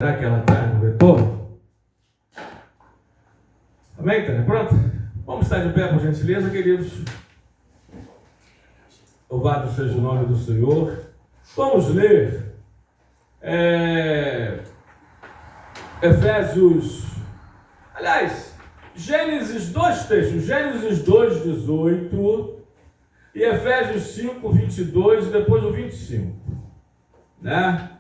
Será que ela está no retorno? Amém, Tânia? Pronto? Vamos estar de pé, por gentileza, queridos. Louvado seja o nome do Senhor. Vamos ler Efésios. Aliás, Gênesis, dois textos. Gênesis 2, 18 e Efésios 5, 22 e depois o 25. Né?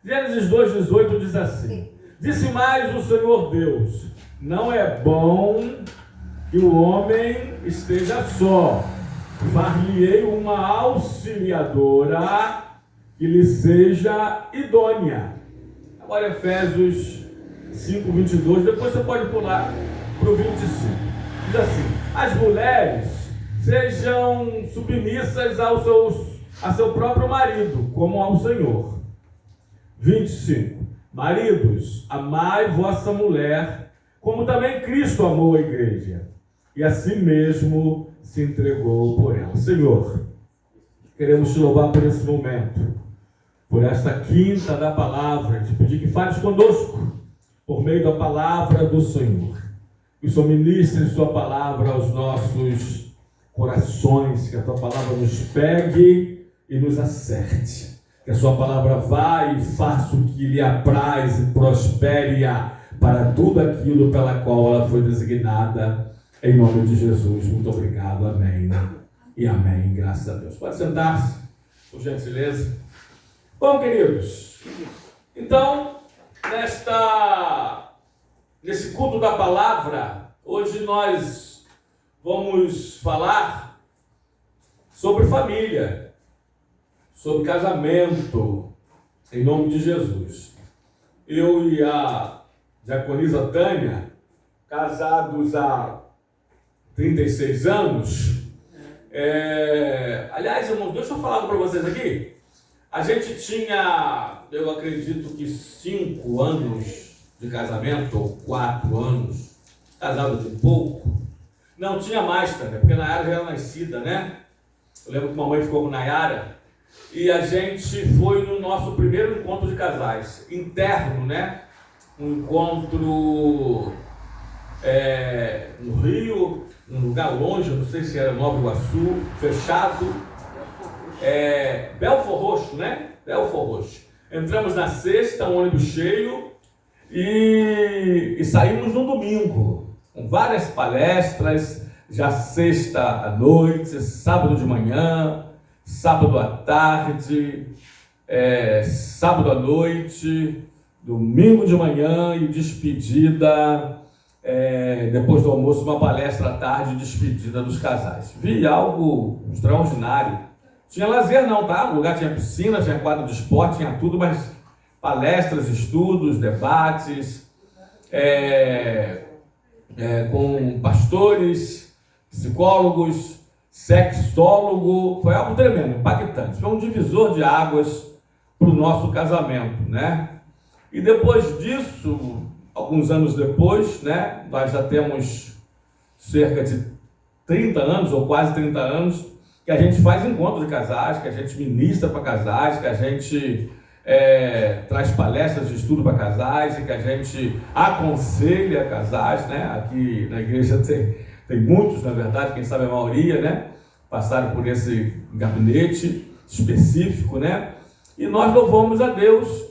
Gênesis 2, 18 diz assim: Disse mais o Senhor Deus: não é bom que o homem esteja só. Far-lhe-ei uma auxiliadora que lhe seja idônea. Agora Efésios 5, 22, depois você pode pular para o 25. Diz assim: as mulheres sejam submissas a seu próprio marido, como ao Senhor. 25. Maridos, amai vossa mulher, como também Cristo amou a igreja, e assim mesmo se entregou por ela. Senhor, queremos te louvar por esse momento, por esta quinta da palavra, te pedir que fales conosco, por meio da palavra do Senhor. Que o Senhor ministre sua palavra aos nossos corações, que a tua palavra nos pegue e nos acerte. Que a sua palavra vá e faça o que lhe apraz e prospere-a para tudo aquilo pela qual ela foi designada. Em nome de Jesus, muito obrigado, amém e amém, graças a Deus. Pode sentar-se, por gentileza. Bom, queridos, então, nesse culto da palavra, hoje nós vamos falar sobre família, sobre casamento, em nome de Jesus. Eu e a diaconisa Tânia, casados há 36 anos. Aliás, irmãos, deixa eu falar para vocês aqui. A gente tinha, eu acredito que 5 anos de casamento, ou 4 anos, casado de pouco. Não tinha mais, Tânia, porque Nayara já era nascida, né? Eu lembro que mamãe ficou com Nayara. E a gente foi no nosso primeiro encontro de casais, interno, né? Um encontro no Rio, num lugar longe, não sei se era Nova Iguaçu, fechado. Belfor Roxo, né? Belfor Roxo. Entramos na sexta, um ônibus cheio, e saímos no domingo, com várias palestras, já sexta à noite, sábado de manhã, sábado à tarde, sábado à noite, domingo de manhã e despedida, depois do almoço, uma palestra à tarde, despedida dos casais. Vi algo extraordinário. Tinha lazer não, tá? O lugar tinha piscina, tinha quadro de esporte, tinha tudo, mas palestras, estudos, debates, com pastores, psicólogos, sexólogo, foi algo tremendo, impactante. Foi um divisor de águas para o nosso casamento, né? E depois disso, alguns anos depois, né? Nós já temos cerca de 30 anos, ou quase 30 anos, que a gente faz encontro de casais, que a gente ministra para casais, que a gente traz palestras de estudo para casais, e que a gente aconselha casais, né? Aqui na igreja tem muitos, na verdade, quem sabe a maioria, né? Passaram por esse gabinete específico, né? E nós louvamos a Deus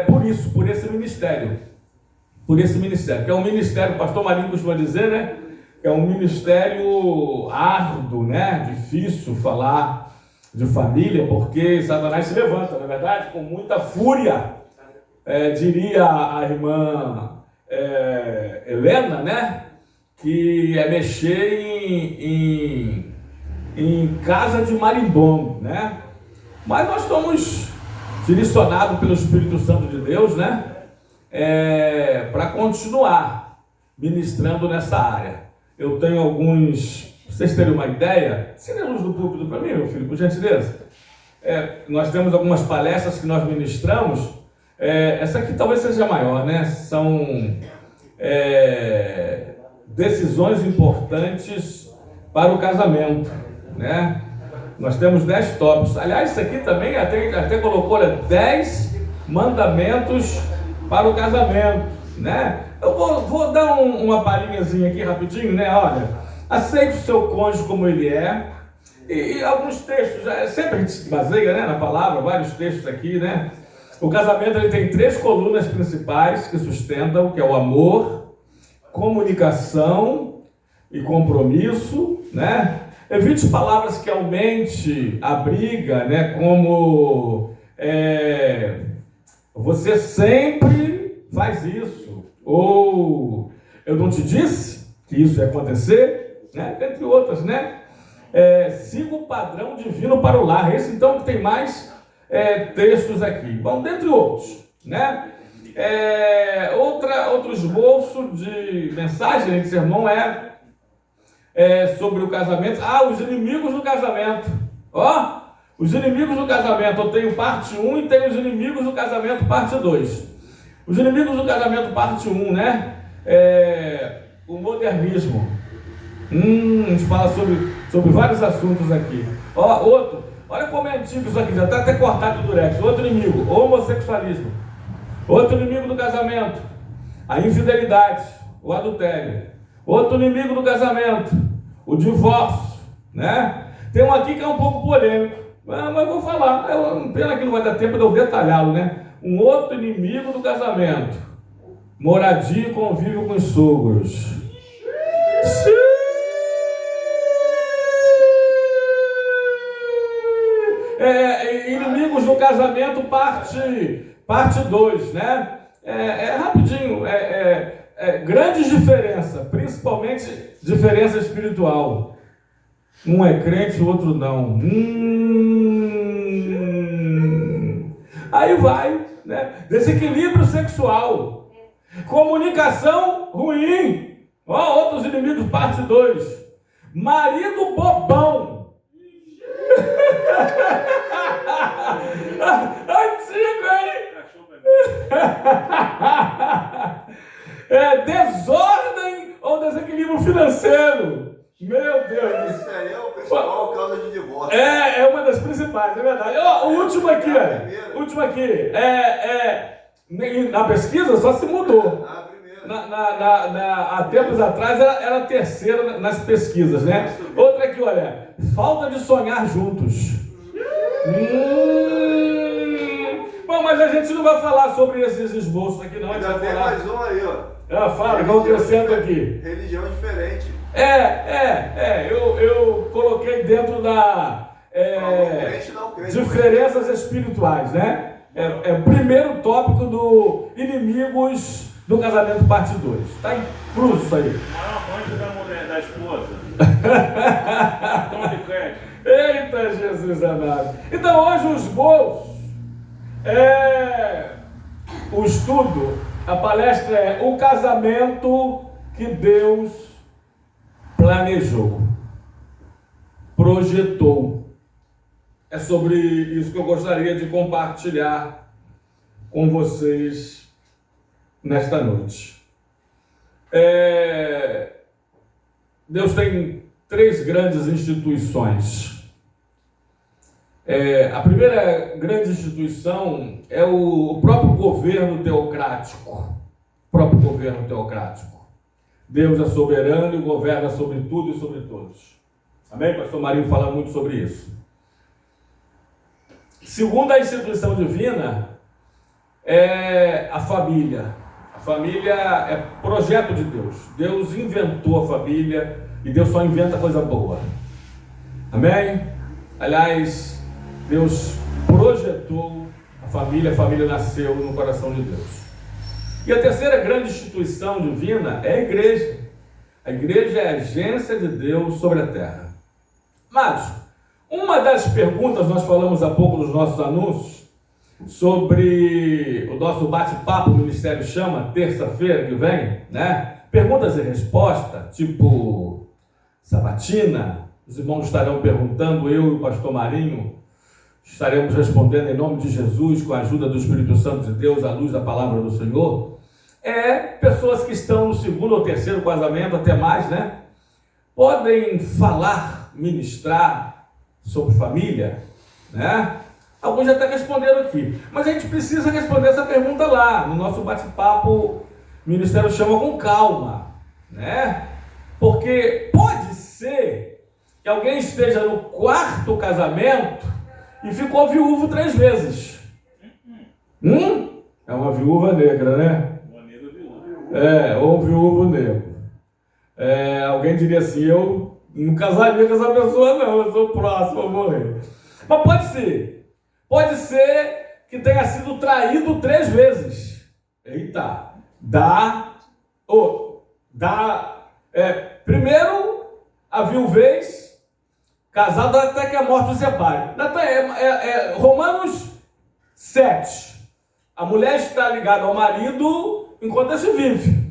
por isso, por esse ministério. Por esse ministério, que é um ministério, o pastor Marinho costuma dizer, né? Que é um ministério árduo, né? Difícil falar de família, porque Satanás se levanta, na verdade, com muita fúria. Diria a irmã Helena, né? Que é mexer em casa de marimbondo, né? Mas nós estamos direcionados pelo Espírito Santo de Deus, né? Para continuar ministrando nessa área. Eu tenho alguns, pra vocês terem uma ideia, acende a luz do púlpito para mim, meu filho, por gentileza. Nós temos algumas palestras que nós ministramos. Essa aqui talvez seja maior, né? São decisões importantes para o casamento, né? Nós temos 10 tópicos. Aliás, isso aqui também até colocou 10 mandamentos para o casamento, né? Eu vou dar uma palhinhazinha aqui rapidinho, né? Olha, aceite o seu cônjuge como ele é. E alguns textos, sempre a gente se baseia, né, na palavra, vários textos aqui, né? O casamento ele tem 3 colunas principais que sustentam, que é o amor, comunicação e compromisso, né? Evite palavras que aumente a briga, né? Como você sempre faz isso, ou eu não te disse que isso ia acontecer, né? Entre outras, né? Siga o padrão divino para o lar. Esse então que tem mais textos aqui. Bom, dentre outros, né? Outro esboço de mensagem de sermão sobre o casamento. Os inimigos do casamento. Os inimigos do casamento. Eu tenho parte 1 e tenho os inimigos do casamento parte 2. Os inimigos do casamento parte 1, né? O modernismo. A gente fala sobre vários assuntos aqui. Olha como é antigo isso aqui, já está até cortado do Durex. Outro inimigo, o homossexualismo. Outro inimigo do casamento, a infidelidade, o adultério. Outro inimigo do casamento, o divórcio, né? Tem um aqui que é um pouco polêmico, mas vou falar. Pena que não vai dar tempo de eu detalhá-lo, né? Um outro inimigo do casamento, moradia e convívio com os sogros. Inimigos do casamento, parte 2, né? Rapidinho, grandes diferenças, principalmente diferença espiritual. Um é crente, o outro não. Aí vai, né? Desequilíbrio sexual, comunicação ruim. Outros inimigos, parte 2. Marido bobão. Antigo, hein? Desordem ou desequilíbrio financeiro. Meu Deus. Isso aí é o principal causa de divórcio. É uma das principais, é verdade. O último aqui, na pesquisa só se mudou. Há tempos atrás era a terceira nas pesquisas, né? Outra aqui, olha, falta de sonhar juntos. Bom, mas a gente não vai falar sobre esses esboços aqui, não. Ainda tem mais um aí, ó. Fala, vamos crescendo aqui. Religião diferente. Eu coloquei dentro da diferenças espirituais, né? É o primeiro tópico do inimigos do casamento, parte 2. Tá em cruz isso aí. Da esposa. Tom de crédito. Eita, Jesus amado. Então, hoje os gols o estudo, a palestra é o casamento que Deus planejou, projetou. É sobre isso que eu gostaria de compartilhar com vocês nesta noite. Deus tem 3 grandes instituições. A primeira grande instituição é o próprio governo teocrático. Deus é soberano e governa sobre tudo e sobre todos. Amém? Pastor Marinho fala muito sobre isso. Segunda instituição divina é a família. A família é projeto de Deus. Deus inventou a família e Deus só inventa coisa boa. Amém? Aliás, Deus projetou a família nasceu no coração de Deus. E a terceira grande instituição divina é a igreja. A igreja é a agência de Deus sobre a terra. Mas, uma das perguntas, nós falamos há pouco nos nossos anúncios, sobre o nosso bate-papo, o Ministério Chama, terça-feira que vem, né? Perguntas e respostas, tipo sabatina, os irmãos estarão perguntando, eu e o pastor Marinho estaremos respondendo em nome de Jesus, com a ajuda do Espírito Santo de Deus, à luz da palavra do Senhor. Pessoas que estão no 2º ou 3º casamento, até mais, né? Podem falar, ministrar sobre família, né? Alguns já até responderam aqui. Mas a gente precisa responder essa pergunta lá, no nosso bate-papo, o Ministério Chama com Calma, né? Porque pode ser que alguém esteja no 4º casamento e ficou viúvo 3 vezes. É uma viúva negra, né? Ou um viúvo negro. Alguém diria assim, eu não casaria com essa pessoa não, eu sou próximo a morrer. Mas pode ser que tenha sido traído 3 vezes. Eita, primeiro a viuvez, casado até que a morte o separe. Romanos 7. A mulher está ligada ao marido enquanto este vive.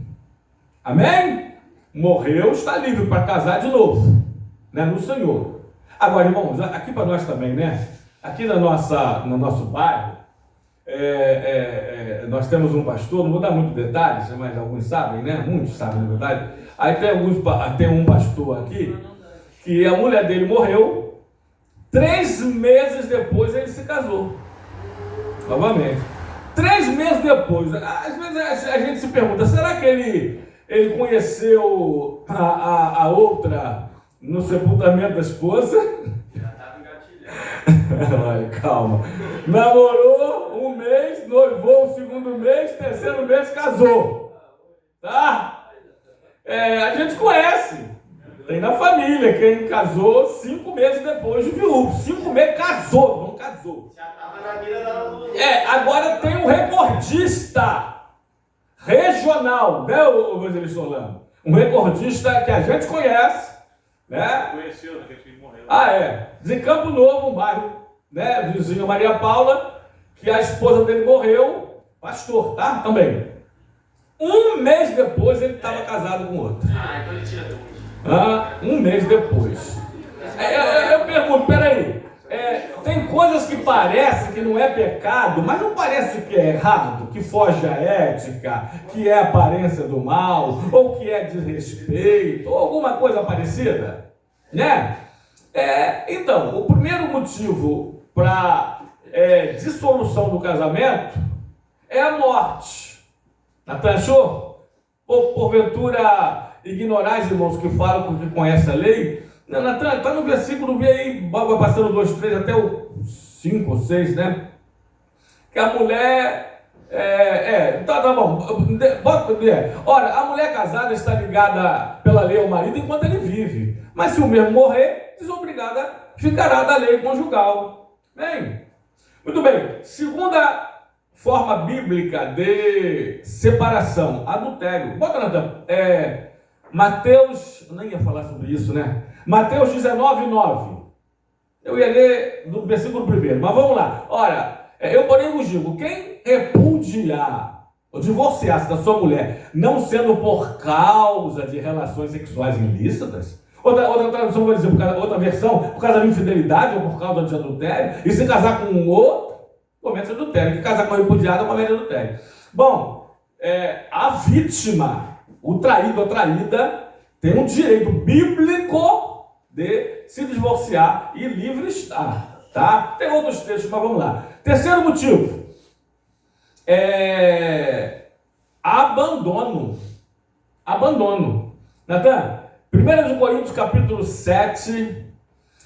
Amém? Morreu, está livre para casar de novo, né, no Senhor. Agora, irmãos, aqui para nós também, né? Aqui no nosso bairro, nós temos um pastor, não vou dar muitos detalhes, mas alguns sabem, né? Muitos sabem, na verdade. Aí tem um pastor aqui, que a mulher dele morreu, 3 meses depois ele se casou. Novamente. 3 meses depois. Às vezes a gente se pergunta, será que ele conheceu a outra no sepultamento da esposa? Já estava engatilhado. Olha, calma. Namorou 1 mês, noivou o 2º mês, 3º mês casou. Tá? A gente conhece. Tem na família quem casou 5 meses depois de viúvo. 5 meses casou, não casou. Já estava na mira da luz. Agora tem um recordista regional, né, o Evangelista Orlando? Um recordista que a gente conhece, né? Conheceu, né? Que morreu. De Campo Novo, um bairro, né, vizinho Maria Paula, que a esposa dele morreu, pastor, tá? Também. 1 mês depois ele estava casado com outro. Então ele tira 2. 1 mês depois. Eu pergunto, peraí, tem coisas que parecem que não é pecado, mas não parece que é errado, que foge à ética, que é aparência do mal, ou que é desrespeito, ou alguma coisa parecida, né? Então, o primeiro motivo para dissolução do casamento é a morte. Natan, achou? Porventura ignorais, irmãos, que falam que conhecem a lei. Natan, está no versículo, vê aí, vai passando 2, 3 até o 5 ou 6, né? Que a mulher. Tá bom. Ora, a mulher casada está ligada pela lei ao marido enquanto ele vive. Mas se o mesmo morrer, desobrigada ficará da lei conjugal. Bem, muito bem. Segunda forma bíblica de separação, adultério. Bota, Natan. Mateus, eu nem ia falar sobre isso, né? Mateus 19:9. Eu ia ler do versículo 1, mas vamos lá. Ora, eu porém vos digo, quem repudiar ou divorciar-se da sua mulher, não sendo por causa de relações sexuais ilícitas, outra tradução vai dizer, outra versão, por causa de infidelidade ou por causa de adultério, e se casar com um outro, comete adultério. Que casar com a repudiada, comete adultério. Bom, a vítima, o traído, a traída, tem um direito bíblico de se divorciar e livre estar, tá? Tem outros textos, mas vamos lá. Terceiro motivo, abandono. Natan, 1 Coríntios capítulo 7,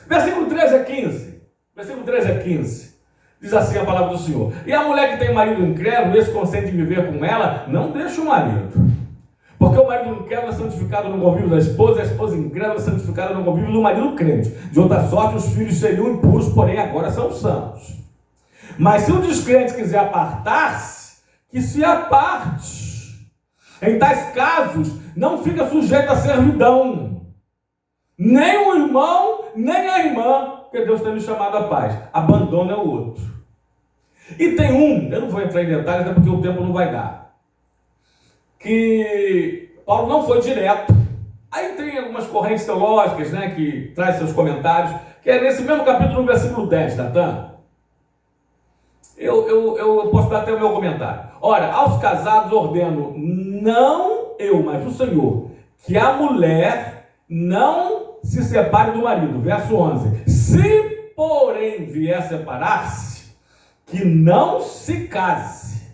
versículo 13 a 15. Versículo 13 a 15. Diz assim a palavra do Senhor. E a mulher que tem marido incrédulo, esse consente em viver com ela, não deixa o marido. Porque o marido incrédulo é santificado no convívio da esposa, e a esposa incrédula é santificada no convívio do marido crente. De outra sorte, os filhos seriam impuros, porém agora são santos. Mas se o descrente quiser apartar-se, que se aparte. Em tais casos, não fica sujeito à servidão. Nem o irmão, nem a irmã, porque Deus tem nos chamado à paz. Abandona o outro. E tem eu não vou entrar em detalhes, até porque o tempo não vai dar, que Paulo não foi direto. Aí tem algumas correntes teológicas, né, que traz seus comentários, que é nesse mesmo capítulo, no versículo 10, Natan. Eu posso dar até o meu comentário. Ora, aos casados ordeno, não eu, mas o Senhor, que a mulher não se separe do marido. Verso 11. Se, porém, vier separar-se, que não se case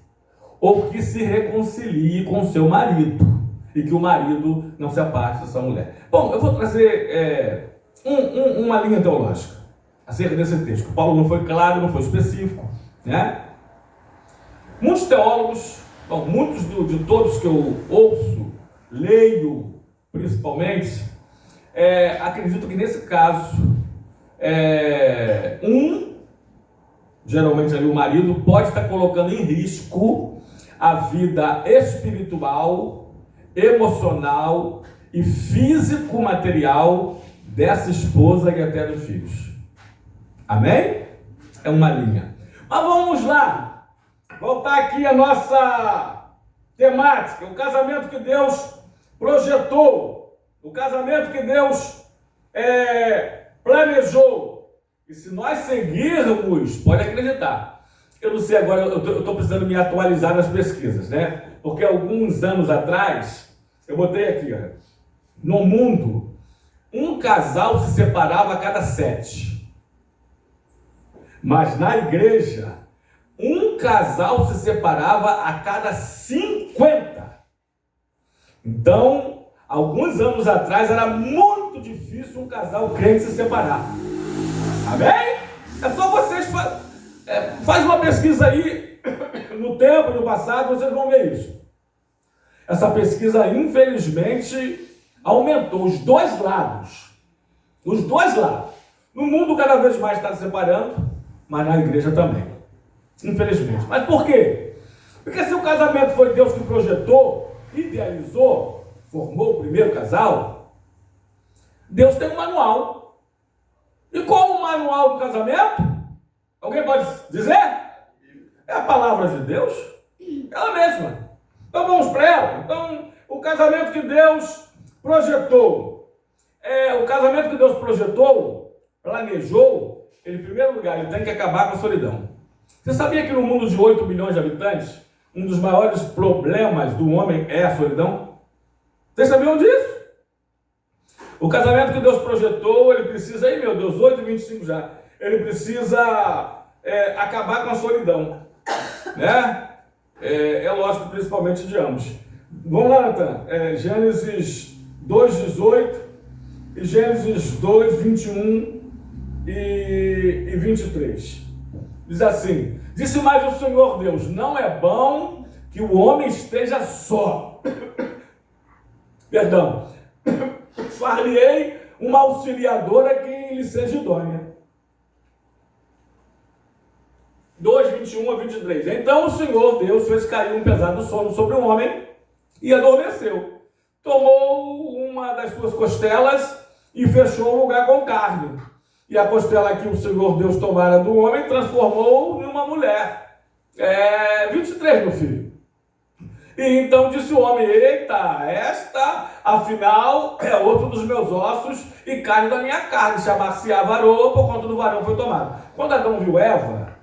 ou que se reconcilie com seu marido e que o marido não se aparte dessa mulher. Bom, eu vou trazer uma linha teológica acerca desse texto. Paulo não foi claro, não foi específico, né? Muitos teólogos, bom, muitos de todos que eu ouço, leio principalmente, acredito que nesse caso, geralmente ali o marido, pode estar colocando em risco a vida espiritual, emocional e físico-material dessa esposa e até dos filhos. Amém? É uma linha. Mas vamos lá, voltar aqui a nossa temática, o casamento que Deus projetou, o casamento que Deus planejou. E se nós seguirmos, pode acreditar. Eu não sei agora, eu estou precisando me atualizar nas pesquisas, né? Porque alguns anos atrás, eu botei aqui, ó, no mundo, um casal se separava a cada 7. Mas na igreja, um casal se separava a cada 50. Então, alguns anos atrás, era muito difícil um casal crente se separar. Amém? É só vocês faz uma pesquisa aí, no tempo, no passado, vocês vão ver isso. Essa pesquisa, infelizmente, aumentou os dois lados. Os dois lados. No mundo, cada vez mais está se separando, mas na igreja também. Infelizmente. Mas por quê? Porque se o casamento foi Deus que projetou, idealizou, formou o primeiro casal, Deus tem um manual. E qual o manual do casamento? Alguém pode dizer? É a palavra de Deus, ela mesma. Então vamos para ela. Então, o casamento que Deus projetou, planejou, ele, em primeiro lugar, ele tem que acabar com a solidão. Você sabia que no mundo de 8 bilhões de habitantes, um dos maiores problemas do homem é a solidão? Vocês sabiam disso? O casamento que Deus projetou, ele precisa, 8:25 já, ele precisa acabar com a solidão, né? É lógico, principalmente de ambos. Vamos lá, Natan, Gênesis 2:18 e Gênesis 2:21 e 23. Diz assim: disse mais o Senhor Deus, não é bom que o homem esteja só. Perdão. Far-lhe-ei uma auxiliadora que lhe seja idônea. 2:21 a 23. Então o Senhor Deus fez cair um pesado sono sobre o homem e adormeceu. Tomou uma das suas costelas e fechou o lugar com carne. E a costela que o Senhor Deus tomara do homem transformou em uma mulher. 23, meu filho. E então disse o homem: eita, esta afinal é outro dos meus ossos e carne da minha carne, chamar-se-á varoa, por conta do varão foi tomado. Quando Adão viu Eva,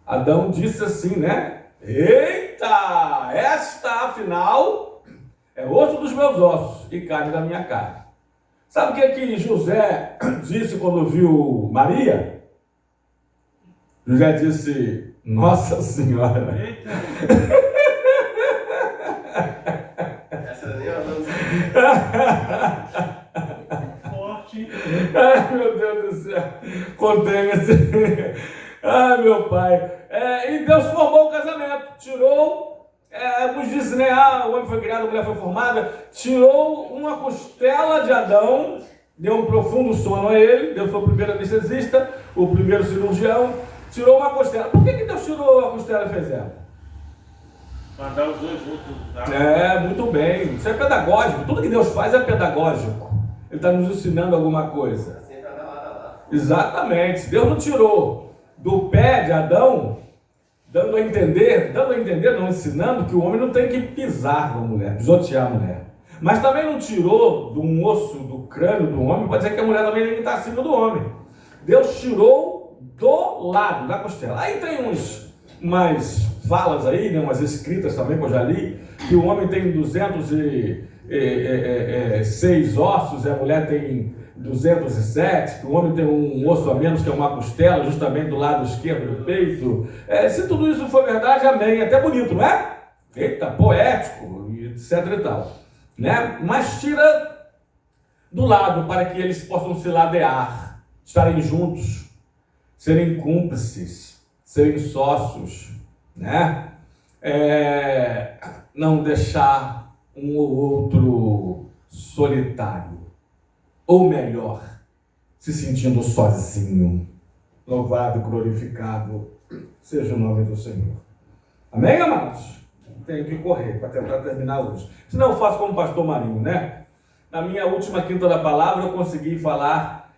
Adão disse assim, né? Eita, esta afinal é osso dos meus ossos e carne da minha carne. Sabe o que José disse quando viu Maria? José disse: Nossa Senhora. Eita. Forte. Ai, meu Deus do céu. Contenha-se. Ai, meu pai. E Deus formou o casamento. Tirou, nos diz, né? O homem foi criado, a mulher foi formada. Tirou uma costela de Adão. Deu um profundo sono a ele. Deus foi o primeiro anestesista, o primeiro cirurgião. Tirou uma costela. Por que Deus tirou a costela e fez ela? Mandar os dois juntos. Tá? Muito bem. Isso é pedagógico. Tudo que Deus faz é pedagógico. Ele está nos ensinando alguma coisa. Exatamente. Deus não tirou do pé de Adão, dando a entender, não, ensinando que o homem não tem que pisar na mulher, pisotear a mulher. Mas também não tirou de um osso do crânio do homem para dizer que a mulher também tem que estar acima do homem. Deus tirou do lado, da costela. Aí tem umas falas aí, né, umas escritas também que eu já li, que o homem tem 206 ossos e a mulher tem 207, que o homem tem um osso a menos, que é uma costela, justamente do lado esquerdo do peito. Se tudo isso for verdade, amém. É até bonito, não é? Eita, poético, etc e tal. Né? Mas tira do lado para que eles possam se ladear, estarem juntos, serem cúmplices, serem sócios, né? Não deixar um ou outro solitário, ou melhor, se sentindo sozinho. Louvado e glorificado seja o nome do Senhor. Amém, amados? Tenho que correr para tentar terminar hoje. Senão eu faço como o pastor Marinho, né? Na minha última quinta da palavra eu consegui falar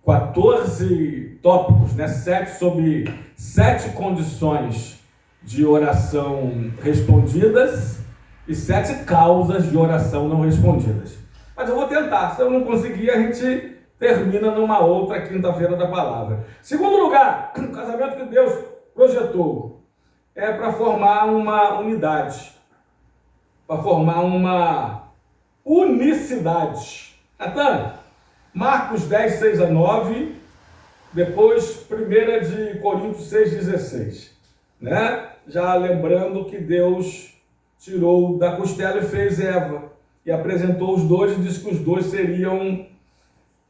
14 tópicos, né? 7 sobre 7 condições de oração respondidas e 7 causas de oração não respondidas. Mas eu vou tentar. Se eu não conseguir, a gente termina numa outra quinta-feira da palavra. Segundo lugar, o casamento que Deus projetou é para formar uma unidade, para formar uma unicidade. Natan, Marcos 10, 6 a 9, depois 1 de Coríntios 6, 16. Né? Já lembrando que Deus tirou da costela e fez Eva, e apresentou os dois e disse que os dois seriam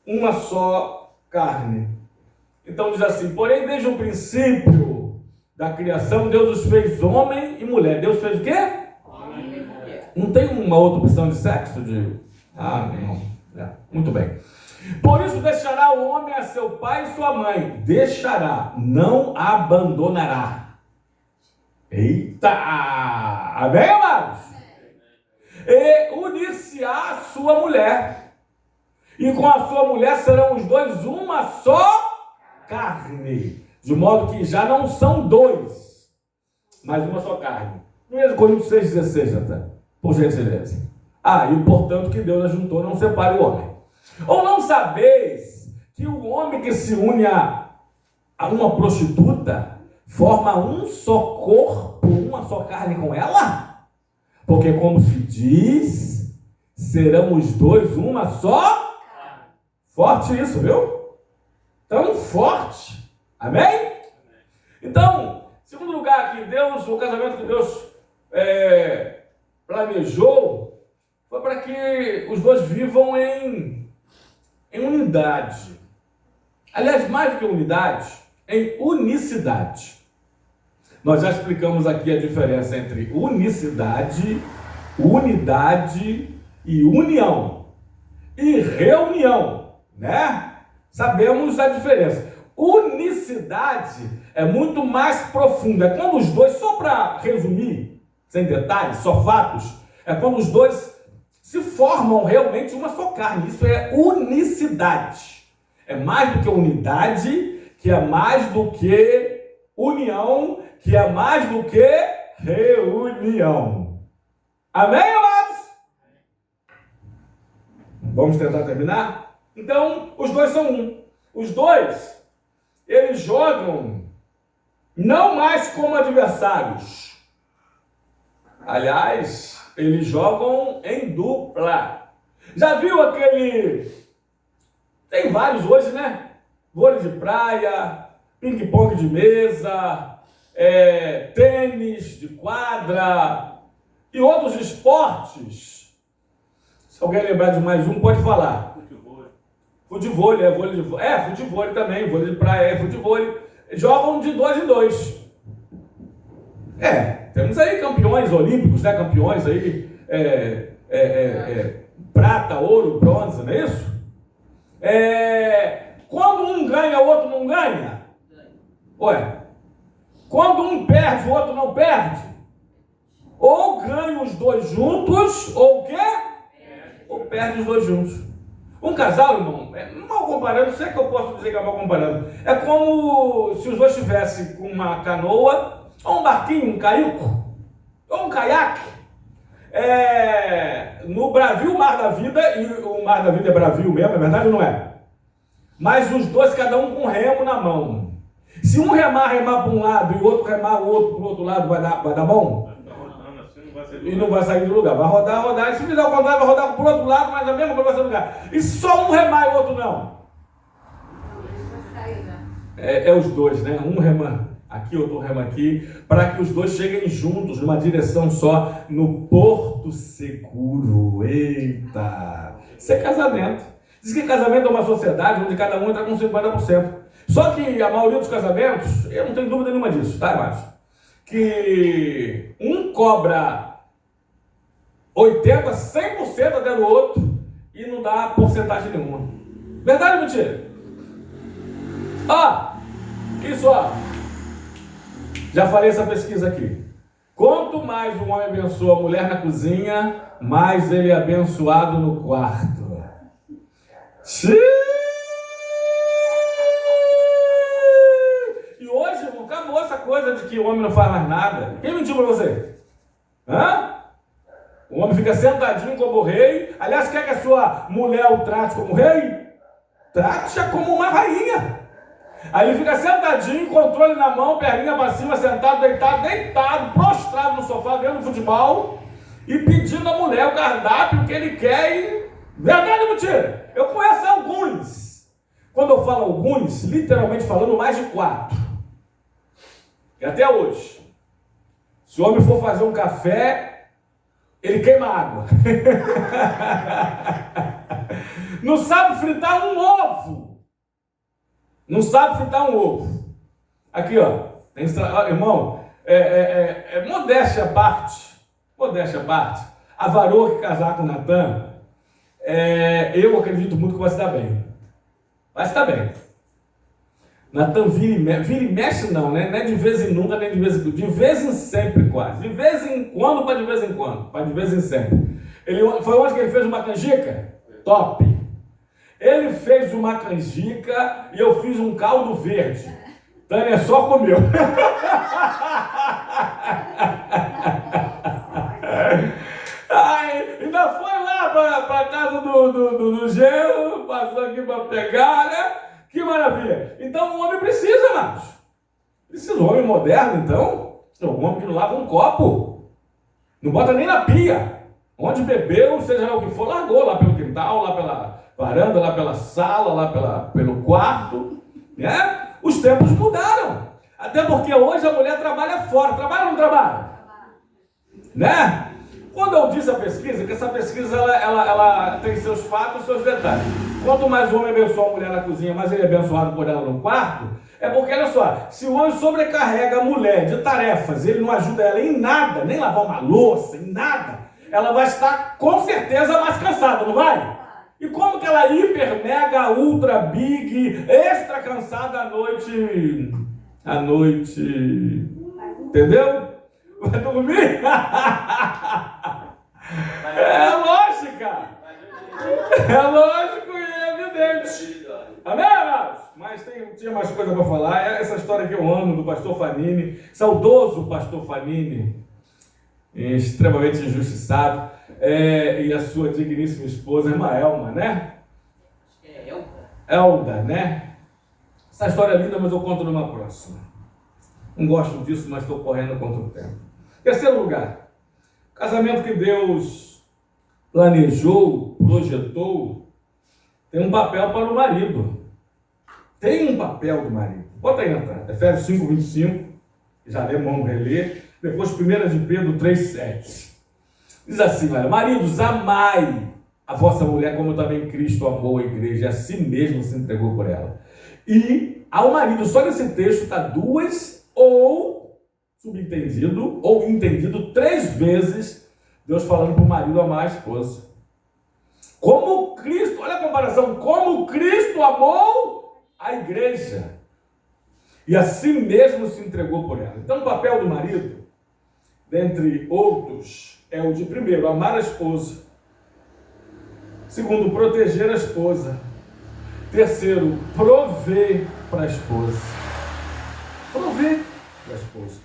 uma só carne. Então diz assim: porém, desde o princípio da criação, Deus os fez homem e mulher. Deus fez o quê? Homem e mulher. Não tem uma outra opção de sexo? Não. Muito bem. Por isso deixará o homem a seu pai e sua mãe. Deixará, não abandonará. Eita! Amém, amados? E unir-se-á a sua mulher. E com a sua mulher serão os dois uma só carne. De modo que já não são dois, mas uma só carne. 1 Coríntios 6,16, até, por gentileza. E portanto que Deus ajuntou, não separe o homem. Ou não sabeis que o homem que se une a uma prostituta forma um só corpo, uma só carne com ela? Porque como se diz, serão os dois uma só? Forte isso, viu? Tão forte. Amém? Então, segundo lugar aqui, o casamento que Deus planejou foi para que os dois vivam em unidade. Aliás, mais do que unidade, em unicidade. Nós já explicamos aqui a diferença entre unicidade, unidade e união. E reunião, né? Sabemos a diferença. Unicidade é muito mais profunda. É quando os dois, só para resumir, sem detalhes, só fatos, é quando os dois se formam realmente uma só carne. Isso é unicidade. É mais do que unidade, que é mais do que união, que é mais do que reunião. Amém, amados? Vamos tentar terminar? Então, os dois são um. Os dois, eles jogam não mais como adversários. Aliás, eles jogam em dupla. Já viu aquele... Tem vários hoje, né? Vôlei de praia, ping-pong de mesa, tênis de quadra e outros esportes. Se alguém lembrar de mais um, pode falar. Futebol, futebol também, vôlei de praia, futebol. Jogam de 2 em 2. Temos aí campeões olímpicos, né? Campeões aí, prata, ouro, bronze, não é isso? Quando um ganha, o outro não ganha? Quando um perde, o outro não perde? Ou ganha os dois juntos, ou o quê? Ou perde os dois juntos. Um casal, irmão, mal comparando, sei que eu posso dizer que é mal comparando. É como se os dois estivessem com uma canoa, ou um barquinho, um caiuco, ou um caiaque. No Bravio, Mar da Vida, e o Mar da Vida é Bravio mesmo, é verdade ou não é? Mas os dois, cada um com remo na mão. Se um remar para um lado e o outro remar o outro para o outro lado, vai dar bom? E não vai sair do lugar. Vai rodar. E se fizer o contrário, vai rodar pro outro lado, mas a mesma coisa vai sair do lugar. E só um remar e o outro não? É os dois, né? Um rema aqui, outro rema aqui, para que os dois cheguem juntos, numa direção só, no porto seguro. Eita! Isso é casamento. Diz que casamento é uma sociedade onde cada um entra com 50%. Só que a maioria dos casamentos, eu não tenho dúvida nenhuma disso, tá, Márcio? Que um cobra 80%, 100% até do outro e não dá porcentagem nenhuma. Verdade ou mentira? Isso, já falei essa pesquisa aqui. Quanto mais um homem abençoa a mulher na cozinha, mais ele é abençoado no quarto. E hoje, irmão, acabou essa coisa de que o homem não faz mais nada. Quem mentiu pra você? O homem fica sentadinho como rei. Aliás, quer que a sua mulher o trate como rei? Trate-a como uma rainha. Aí ele fica sentadinho, controle na mão, perninha pra cima, sentado, deitado, prostrado no sofá, vendo futebol e pedindo à mulher o cardápio que ele quer e... Verdade ou mentira? Eu conheço alguns. Quando eu falo alguns, literalmente falando mais de 4. E até hoje, se o homem for fazer um café, ele queima água. Não sabe fritar um ovo. Não sabe fritar um ovo. Aqui, irmão, modéstia à parte. Modéstia à parte. A varoa que casar com o Natan, eu acredito muito que vai se dar bem. Vai se dar bem. Natan vira e mexe não, né? Não é de vez em nunca, nem de vez em quando. De vez em sempre, quase. De vez em quando para de vez em quando. Para de vez em sempre. Foi onde que ele fez uma canjica? Top. Ele fez uma canjica e eu fiz um caldo verde. Tânia só comeu. Ainda foi lá para a casa do Gelo, passou aqui para pegar, né? Que maravilha. Então o homem precisa, Marcos. Precisa. O homem moderno, então. O homem que não lava um copo. Não bota nem na pia. Onde bebeu, seja lá o que for, largou lá pelo quintal, lá pela varanda, lá pela sala, lá pelo quarto, né? Os tempos mudaram. Até porque hoje a mulher trabalha fora. Trabalha ou não trabalha? Né? Quando eu disse a pesquisa, que essa pesquisa ela tem seus fatos e seus detalhes. Quanto mais o homem abençoa a mulher na cozinha, mais ele é abençoado por ela no quarto. É porque, olha só, se o homem sobrecarrega a mulher de tarefas, ele não ajuda ela em nada, nem lavar uma louça, em nada, ela vai estar com certeza mais cansada, não vai? E como que ela hiper, mega, ultra, big, extra cansada à noite, entendeu? Vai dormir? É lógica. É lógico e é evidente. Amém, amados? Mas tinha mais coisa para falar. Essa história que eu amo do pastor Fanini, saudoso pastor Fanini, extremamente injustiçado, e a sua digníssima esposa, irmã Elma, né? Elda, né? Essa história é linda, mas eu conto numa próxima. Não gosto disso, mas estou correndo contra o tempo. Terceiro lugar, casamento que Deus planejou, projetou, tem um papel para o marido. Tem um papel do marido. Bota aí na entrada, Efésios 5, 25, já lemos, vamos reler. Depois 1 de Pedro 3, 7. Diz assim, olha, maridos, amai a vossa mulher como também Cristo amou a igreja e a si mesmo se entregou por ela. E ao marido, só nesse texto está 2 ou subentendido ou entendido 3 vezes Deus falando para o marido amar a esposa. Como Cristo, olha a comparação, como Cristo amou a igreja e a si mesmo se entregou por ela. Então o papel do marido, dentre outros, é o de primeiro, amar a esposa. Segundo, proteger a esposa. Terceiro, prover para a esposa. Prover para a esposa.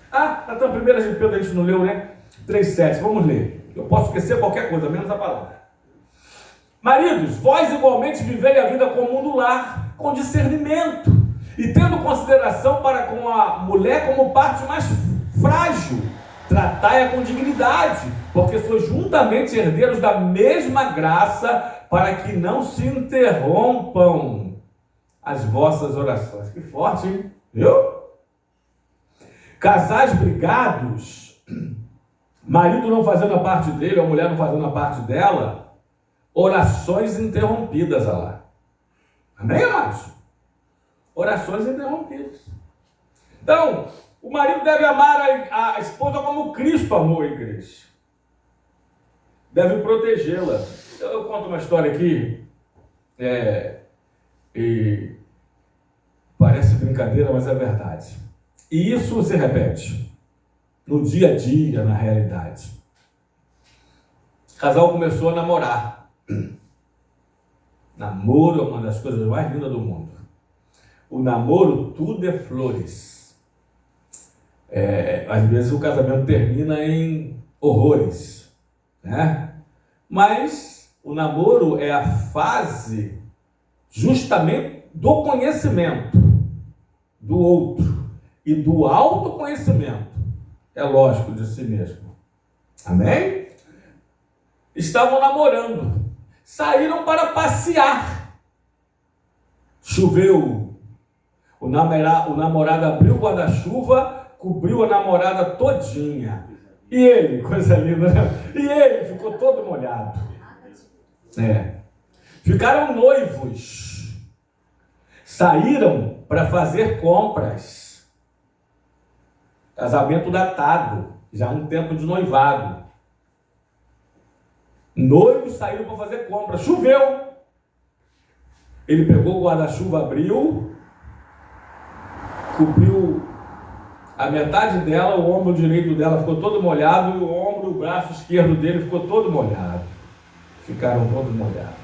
Então 1 de Pedro a gente não leu, né? 3,7. Vamos ler. Eu posso esquecer qualquer coisa, menos a palavra. Maridos, vós igualmente vivei a vida comum do lar, com discernimento, e tendo consideração para com a mulher como parte mais frágil, tratai-a com dignidade, porque sois juntamente herdeiros da mesma graça, para que não se interrompam as vossas orações. Que forte, hein? Viu? Casais brigados, marido não fazendo a parte dele, a mulher não fazendo a parte dela, orações interrompidas, olha lá. Amém, amados? Orações interrompidas. Então, o marido deve amar a esposa como Cristo amou a igreja. Deve protegê-la. Eu conto uma história aqui, e parece brincadeira, mas é verdade. E isso se repete no dia a dia, na realidade. O casal começou a namorar. Namoro é uma das coisas mais lindas do mundo. O namoro, tudo é flores. Às vezes o casamento termina em horrores, né? Mas o namoro é a fase justamente do conhecimento do outro e do autoconhecimento, é lógico, de si mesmo. Amém? Estavam namorando, saíram para passear. Choveu, o namorado abriu o guarda-chuva, cobriu a namorada todinha. E ele, coisa linda, né? E ele ficou todo molhado. Ficaram noivos. Saíram para fazer compras. Casamento datado, já um tempo de noivado. Noivos saíram para fazer compras. Choveu. Ele pegou o guarda-chuva, abriu, cobriu a metade dela, o ombro direito dela ficou todo molhado e o braço esquerdo dele ficou todo molhado. Ficaram todos molhados.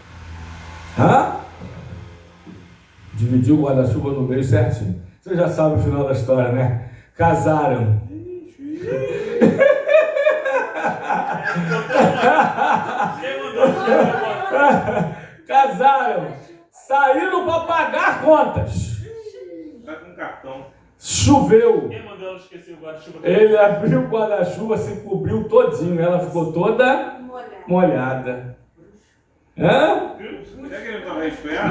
Dividiu o guarda-chuva no meio certinho. Você já sabe o final da história, né? Casaram. Casaram. Saíram para pagar contas. Tá com cartão. Choveu. Quem mandou ela esquecer o guarda-chuva? Ele abriu o guarda-chuva, se cobriu todinho. Ela ficou toda molhada. Será que ele estava resfriado?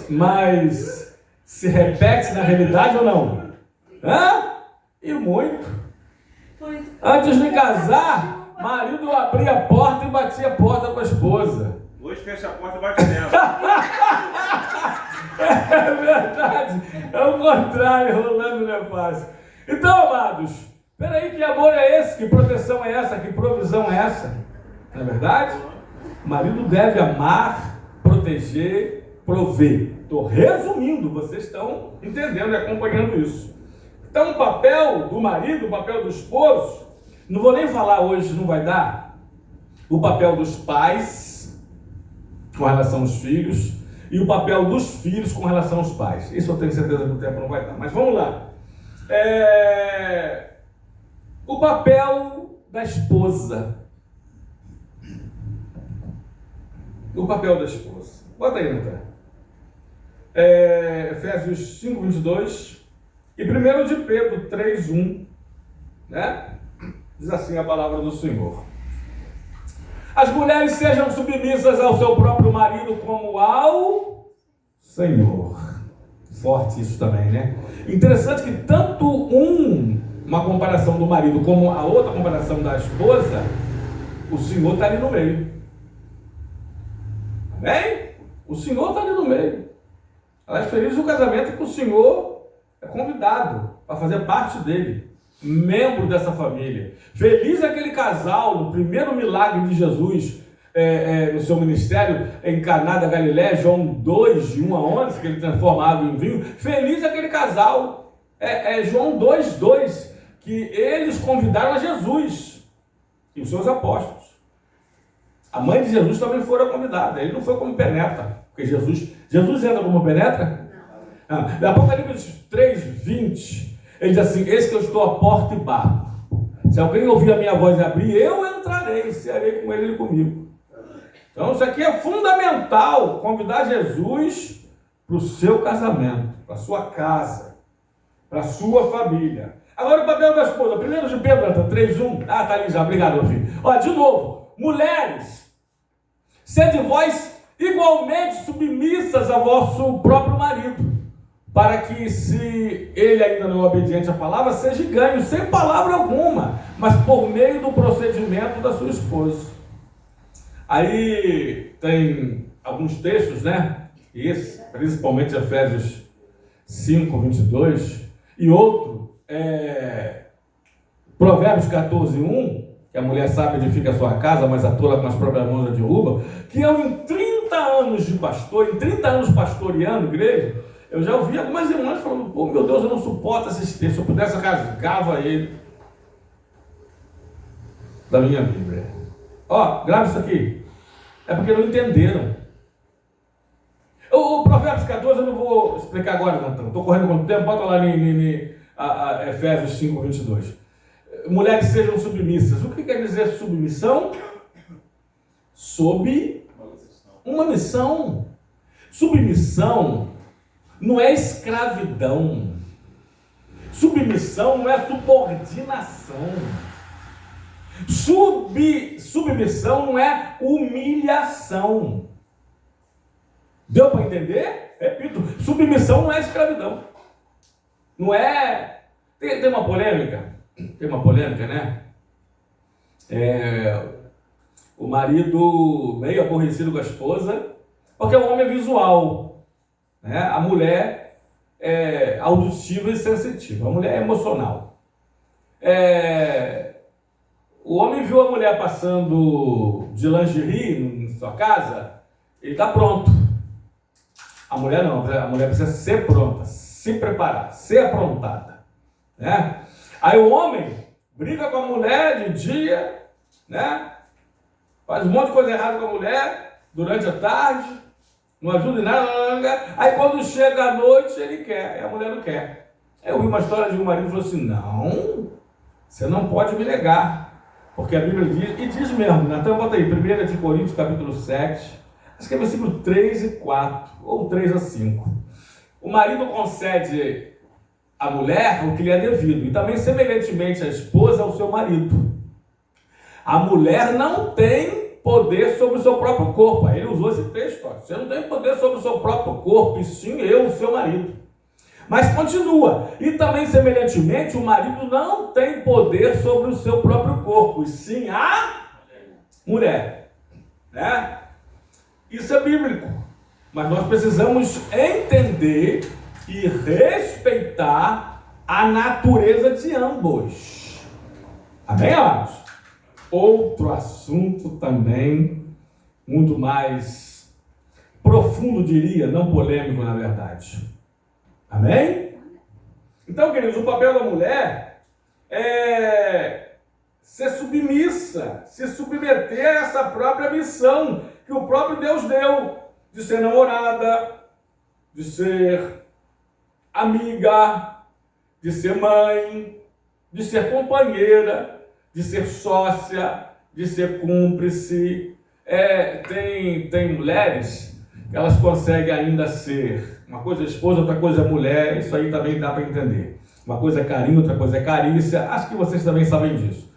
Mas se repete na realidade ou não? E muito. Antes de casar, marido abria a porta e batia a porta com a esposa. Hoje fecha a porta e bate nela. É verdade. É o contrário, rolando não é fácil. Então, amados, peraí, que amor é esse? Que proteção é essa? Que provisão é essa? Não é verdade? O marido deve amar, proteger, prover. Estou resumindo, vocês estão entendendo e acompanhando isso. Então, o papel do marido, o papel do esposo, não vou nem falar hoje, não vai dar, o papel dos pais com relação aos filhos e o papel dos filhos com relação aos pais. Isso eu tenho certeza que o tempo não vai dar, mas vamos lá. O papel da esposa. O papel da esposa. Bota aí, Natan. Efésios 5, 22 e 1 de Pedro 3, 1, né? Diz assim a palavra do Senhor. As mulheres sejam submissas ao seu próprio marido como ao Senhor. Forte isso também, né? Interessante que tanto uma comparação do marido como a outra comparação da esposa, o Senhor está ali no meio. Amém? O Senhor está ali no meio. Aliás, feliz o casamento que o Senhor é convidado para fazer parte dele, membro dessa família. Feliz aquele casal, no primeiro milagre de Jesus no seu ministério, em Caná da Galiléia, João 2, de 1 a 11, que ele transforma água em vinho. Feliz aquele casal. João 2, 2, que eles convidaram a Jesus e os seus apóstolos. A mãe de Jesus também foi convidada. Ele não foi como penetra, porque Jesus entra como penetra? Não. Apocalipse 3, 20, ele diz assim: eis que eu estou à porta e bato. Se alguém ouvir a minha voz e abrir, eu entrarei, cearei com ele e comigo. Então isso aqui é fundamental, convidar Jesus para o seu casamento, para a sua casa, para a sua família. Agora o papel da esposa. 1 de Pedro 3:1. Ah, tá ali já. Obrigado, meu filho. Ó, de novo. Mulheres, sede vós igualmente submissas a vosso próprio marido, para que, se ele ainda não é obediente à palavra, seja ganho, sem palavra alguma, mas por meio do procedimento da sua esposa. Aí tem alguns textos, né? Esse, principalmente Efésios 5:22, e outro, Provérbios 14:1, que a mulher sábia edifica a sua casa, mas a tola com as próprias mãos a derruba, que eu, em 30 anos de pastor, em 30 anos pastoreando igreja, eu já ouvi algumas irmãs falando: pô, meu Deus, eu não suporto esses textos, se eu pudesse eu rasgava ele da minha Bíblia. Ó, grava isso aqui. É porque não entenderam. O Provérbios 14 eu não vou explicar agora, Nantão. Estou correndo com o tempo, bota lá em Efésios 5:22. Mulheres sejam submissas. O que quer dizer submissão? Sob uma missão. Submissão não é escravidão. Submissão não é subordinação. Submissão não é humilhação. Deu para entender? Repito, submissão não é escravidão. Não é... Tem uma polêmica. Tem uma polêmica, né? O marido meio aborrecido com a esposa, porque o homem é visual, né? A mulher é auditiva e sensitiva. A mulher é emocional. O homem viu a mulher passando de lingerie em sua casa, ele está pronto. A mulher não, a mulher precisa ser pronta, se preparar, ser aprontada, né? Aí o homem briga com a mulher de dia, né? Faz um monte de coisa errada com a mulher durante a tarde, não ajuda em nada. Aí quando chega a noite ele quer, e a mulher não quer. Aí eu vi uma história de um marido que falou assim: não, você não pode me negar. Porque a Bíblia diz, e diz mesmo, Natan, bota aí, 1 de Coríntios, capítulo 7, acho que é versículo 3 e 4, ou 3 a 5. O marido concede à mulher o que lhe é devido, e também semelhantemente a esposa ao seu marido. A mulher não tem poder sobre o seu próprio corpo. Aí ele usou esse texto, ó. Você não tem poder sobre o seu próprio corpo, e sim eu, o seu marido. Mas continua, e também semelhantemente o marido não tem poder sobre o seu próprio corpo, e sim a mulher, né? Isso é bíblico, mas nós precisamos entender e respeitar a natureza de ambos. Amém, amados? Outro assunto também muito mais profundo, diria, não polêmico na verdade. Amém? Então, queridos, o papel da mulher é ser submissa, se submeter a essa própria missão que o próprio Deus deu, de ser namorada, de ser amiga, de ser mãe, de ser companheira, de ser sócia, de ser cúmplice. Tem mulheres que elas conseguem ainda ser... Uma coisa é esposa, outra coisa é mulher, isso aí também dá para entender. Uma coisa é carinho, outra coisa é carícia, acho que vocês também sabem disso.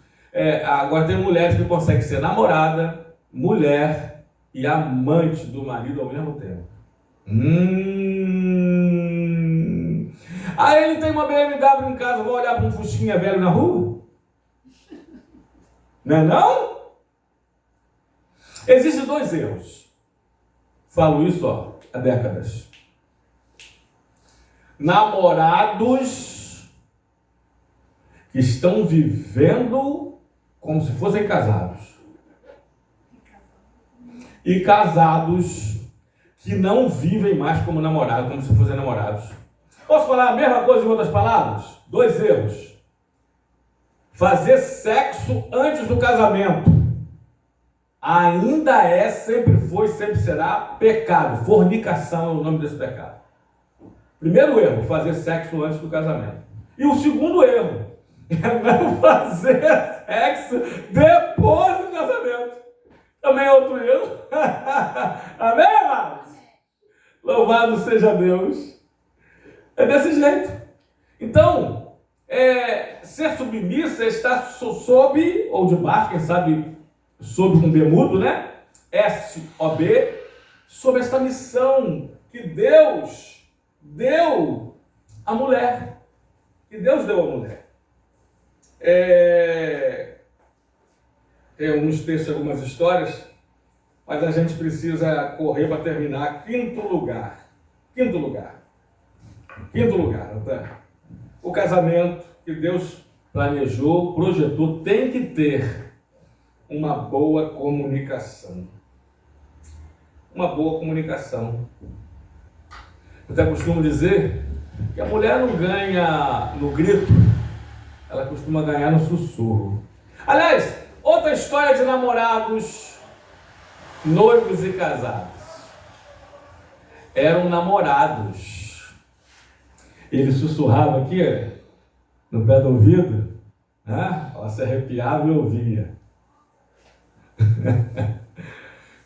Agora tem mulheres que conseguem ser namorada, mulher e amante do marido ao mesmo tempo. Aí ele tem uma BMW em casa, vai olhar para um fusquinha velho na rua? Não é não? Existem dois erros. Falo isso há décadas. Namorados que estão vivendo como se fossem casados. E casados que não vivem mais como namorados, como se fossem namorados. Posso falar a mesma coisa em outras palavras? Dois erros. Fazer sexo antes do casamento ainda é, sempre foi, sempre será pecado. Fornicação é o nome desse pecado. Primeiro erro, fazer sexo antes do casamento. E o segundo erro é não fazer sexo depois do casamento. Também é outro erro. Amém, amados? Louvado seja Deus. É desse jeito. Então, ser submissa é estar sob, ou debaixo, quem sabe, sob um B mudo, né? S-O-B, sob esta missão que Deus deu à mulher. Que Deus deu à mulher. Tem alguns textos, algumas histórias, mas a gente precisa correr para terminar. Quinto lugar, Natan. O casamento que Deus planejou, projetou, tem que ter uma boa comunicação. Uma boa comunicação. Eu até costumo dizer que a mulher não ganha no grito, ela costuma ganhar no sussurro. Aliás, outra história de namorados, noivos e casados. Eram namorados. Ele sussurrava aqui, no pé do ouvido, né? Ela se arrepiava e ouvia.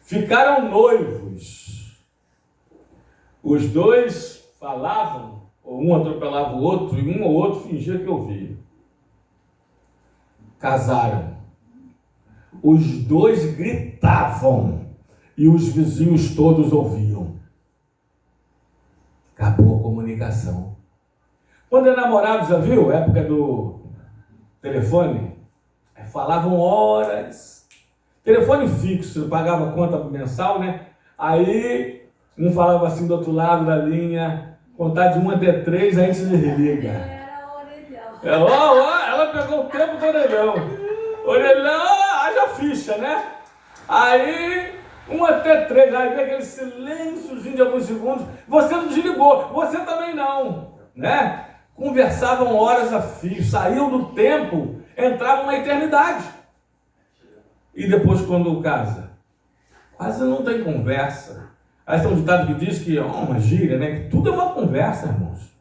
Ficaram noivos. Os dois falavam, ou um atropelava o outro, e um ou outro fingia que ouvia. Casaram. Os dois gritavam e os vizinhos todos ouviam. Acabou a comunicação. Quando é namorado, já viu? Época do telefone, falavam horas. Telefone fixo, pagava conta mensal, né? Aí um falava assim do outro lado da linha, contar de 1 até 3, a gente se desliga. Era orelhão. Ela pegou o tempo do orelhão. Orelhão, haja ficha, né? Aí 1 até 3, aí vem aquele silênciozinho de alguns segundos. Você não desligou, você também não, né? Conversavam horas a fio, saíam do tempo, entravam na eternidade. E depois, quando casa, quase não tem conversa. Aí tem um ditado que diz que é uma gíria, né? Que tudo é uma conversa, irmãos.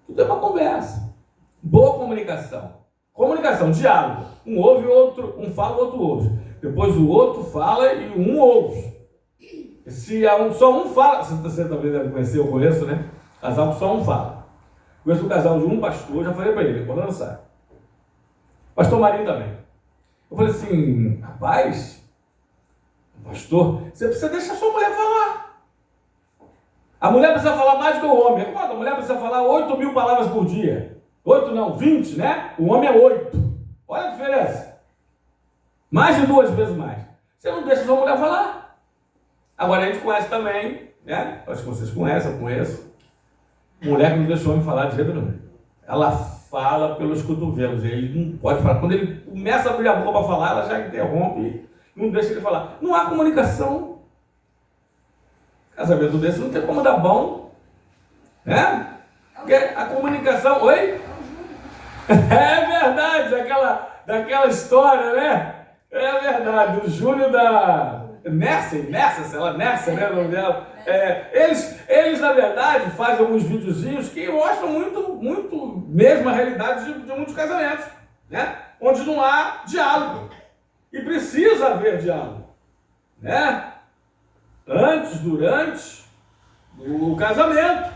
Tudo é uma conversa. Boa comunicação. Comunicação, diálogo. Um ouve, outro, um fala, o outro ouve. Depois o outro fala e um ouve. Se só um fala, você talvez deve conhecer, eu conheço, né? Casal que só um fala. Conheço o casal de um pastor, já falei para ele, vou lançar. Pastor Marinho também. Eu falei assim, rapaz, pastor, você precisa deixar sua mulher falar. A mulher precisa falar mais do que o homem. A mulher precisa falar 8.000 palavras por dia. 8 não, 20, né? O homem é 8. Olha a diferença. Mais de 2 vezes mais. Você não deixa sua mulher falar. Agora a gente conhece também, né? Acho que vocês conhecem, eu conheço. Mulher que não deixa o homem falar de jeito nenhum. Ela fala pelos cotovelos. Ele não pode falar. Quando ele começa a abrir a boca para falar, ela já interrompe e não deixa ele falar. Não há comunicação. Casamento desse não tem como dar bom. Né? Porque a comunicação... Oi? É verdade, daquela história, né? É verdade. O Júlio da... Nessa, né, o nome dela. Eles, na verdade, fazem alguns videozinhos que mostram muito mesmo a realidade de muitos casamentos, né? Onde não há diálogo. E precisa haver diálogo, né? Antes, durante o casamento.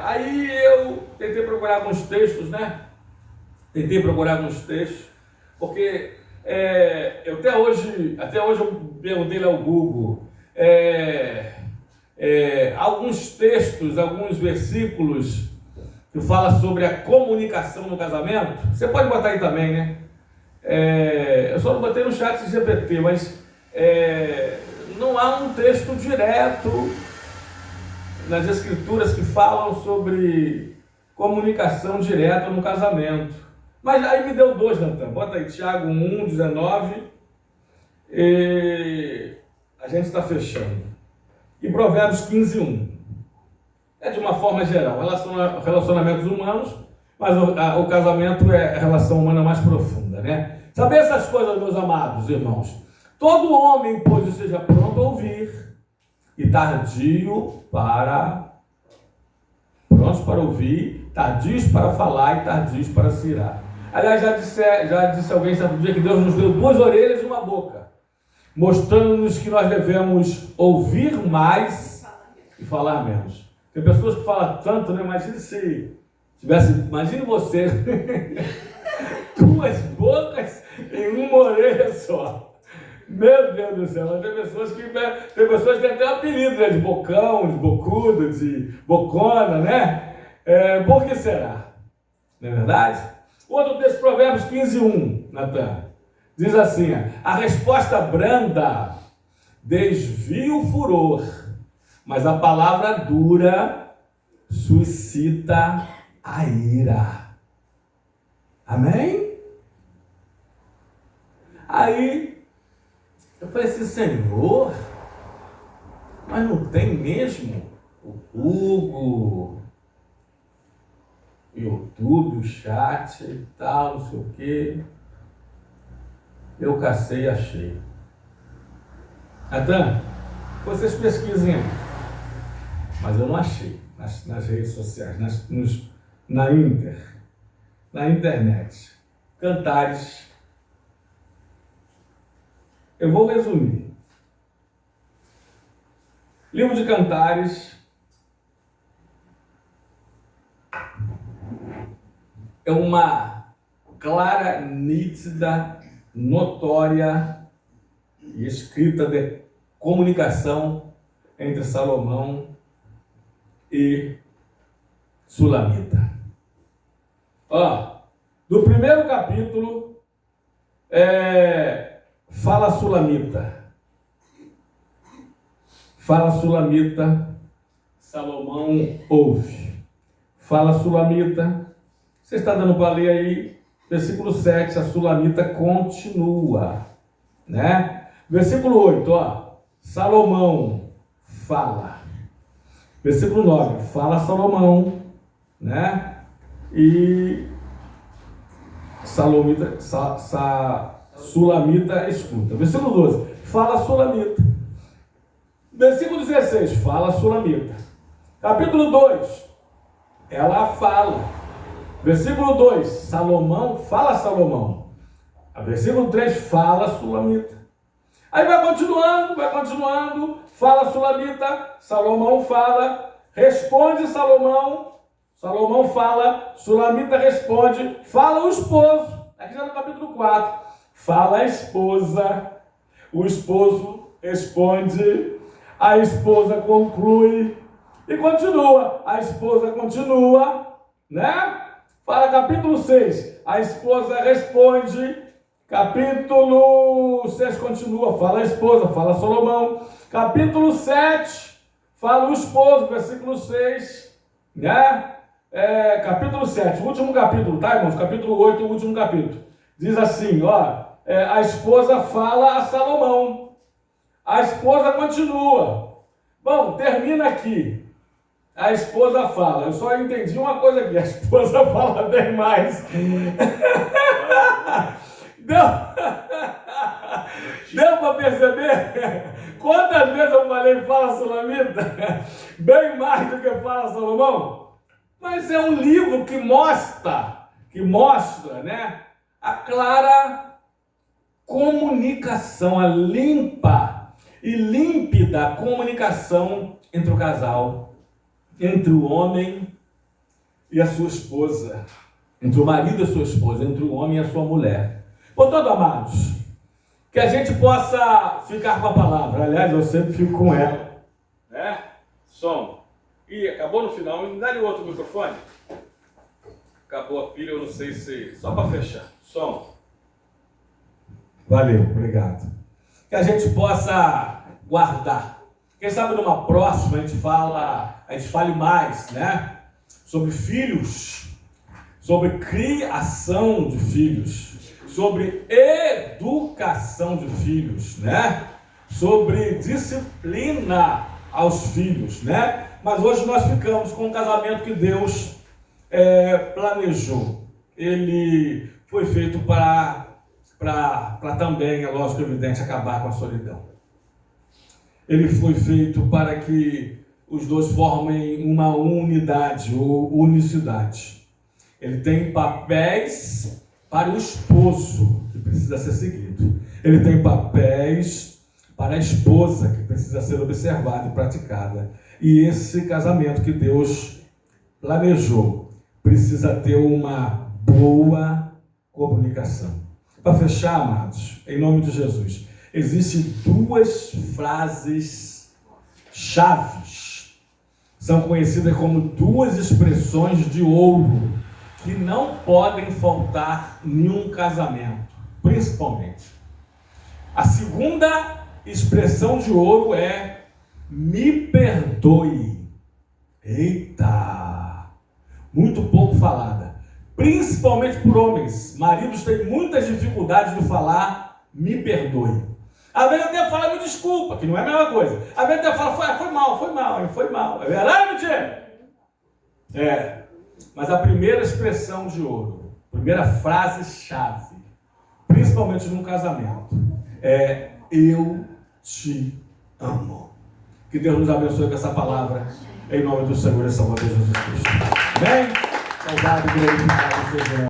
Aí eu tentei procurar alguns textos, né? Porque eu até hoje eu perguntei ao Google alguns textos, alguns versículos que falam sobre a comunicação no casamento. Você pode botar aí também, né? Eu só não botei no chat GPT, mas não há um texto direto nas escrituras que falam sobre comunicação direta no casamento. Mas aí me deu 2, Natan. Bota aí, Tiago 1, 19. E a gente está fechando. E Provérbios 15, 1. É de uma forma geral. Relacionamentos humanos, mas o casamento é a relação humana mais profunda, né? Saber essas coisas, meus amados irmãos. Todo homem, pois, esteja pronto a ouvir e tardio para... Prontos para ouvir, tardios para falar e tardios para se irar. Aliás, já disse alguém certo dia que Deus nos deu 2 orelhas e uma boca, mostrando-nos que nós devemos ouvir mais e falar menos. Tem pessoas que falam tanto, né? Imagina se Imagine você, 2 bocas em uma orelha só. Meu Deus do céu, tem pessoas que têm até um apelido, né? De bocão, de bocudo, de bocona, né? Por que será? Não é verdade? Outro texto, Provérbios 15:1, Natan, diz assim: a resposta branda desvia o furor, mas a palavra dura suscita a ira. Amém? Aí eu falei assim: Senhor, mas não tem mesmo o Google, YouTube, o chat e tal, não sei o quê. Eu cacei e achei. Natan, vocês pesquisem aí. Mas eu não achei nas redes sociais, na internet. Cantares. Eu vou resumir. Livro de Cantares é uma clara, nítida, notória e escrita de comunicação entre Salomão e Sulamita. Do primeiro capítulo fala Sulamita. Fala Sulamita, Salomão ouve. Fala Sulamita, você está dando para ler aí, versículo 7, a Sulamita continua, né? Versículo 8, Salomão fala. Versículo 9, fala Salomão, né? E Sulamita escuta. Versículo 12, fala Sulamita. Versículo 16, fala Sulamita. Capítulo 2, ela fala. Versículo 2, Salomão, fala Salomão. Versículo 3, fala Sulamita. Aí vai continuando, fala Sulamita, Salomão fala, responde Salomão, Salomão fala, Sulamita responde, fala o esposo. Aqui já no capítulo 4, fala a esposa, o esposo responde, a esposa conclui e continua. A esposa continua, né? Fala capítulo 6, a esposa responde. Capítulo 6 continua, fala a esposa, fala Salomão. Capítulo 7, fala o esposo, versículo 6, né? Capítulo 7, o último capítulo, tá, irmãos? Capítulo 8, o último capítulo. Diz assim, a esposa fala a Salomão. A esposa continua. Bom, termina aqui. A esposa fala. Eu só entendi uma coisa aqui. A esposa fala bem mais. Deu para perceber? Quantas vezes eu falei fala Sulamita? Bem mais do que fala Salomão? Mas é um livro que mostra, né, a clara comunicação, a limpa e límpida comunicação entre o casal, entre o homem e a sua esposa, entre o marido e a sua esposa, entre o homem e a sua mulher. Portanto, amados, que a gente possa ficar com a palavra. Aliás, eu sempre fico com ela. Som. Ih, acabou no final. Me dá-lhe outro microfone. Acabou a pilha, eu não sei se... Só para fechar. Som. Valeu, obrigado. Que a gente possa guardar. Quem sabe numa próxima a gente fale mais, né? Sobre filhos, sobre criação de filhos, sobre educação de filhos, né? Sobre disciplina aos filhos, né? Mas hoje nós ficamos com o casamento que Deus planejou. Ele foi feito para também, é lógico, evidente, acabar com a solidão. Ele foi feito para que os dois formem uma unidade ou unicidade. Ele tem papéis para o esposo, que precisa ser seguido. Ele tem papéis para a esposa, que precisa ser observada e praticada. E esse casamento que Deus planejou precisa ter uma boa comunicação. Para fechar, amados, em nome de Jesus, existem duas frases chaves, são conhecidas como duas expressões de ouro, que não podem faltar em um casamento, principalmente. A segunda expressão de ouro é: me perdoe. Eita! Muito pouco falada. Principalmente por homens. Maridos têm muitas dificuldades de falar me perdoe. Às vezes até fala me desculpa, que não é a mesma coisa. Às vezes até fala foi mal. É verdade, mentira? É. Mas a primeira expressão de ouro, primeira frase-chave, principalmente num casamento, é: eu te amo. Que Deus nos abençoe com essa palavra, em nome do Senhor e Salvador Jesus Cristo. Amém? Saudade, glorificado seja.